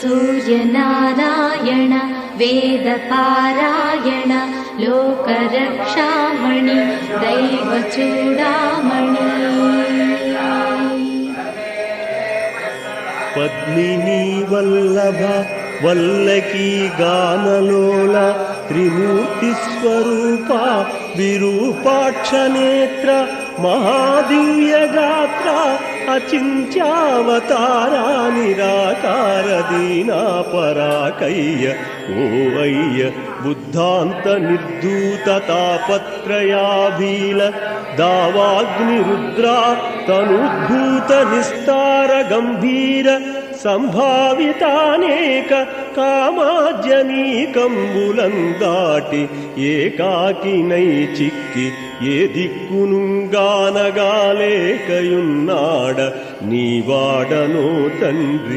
सूर्यनारायण वेदपारायण लोकरक्षामणि दैवचूडामणि पद्मिनी वल्लभ वल्लकी गानलोल त्रिमूर्तिस्वरूपा विरूपाक्षनेत्र महादिव्यगात्र अचिन्त्यावतारा निराकार दीनापराकय्य ओवय्य बुद्धान्त निर्धूत तापत्रयाभील दावाग्निरुद्रा तनुद्भूत निस्तार गंभीर संभावितानेक कामाज्ञनीकम्बुलंदाटि एकाकिनै चिक्की ఏ దిక్కునుగానగాలేకయున్నాడ నీవాడనో తండ్రి।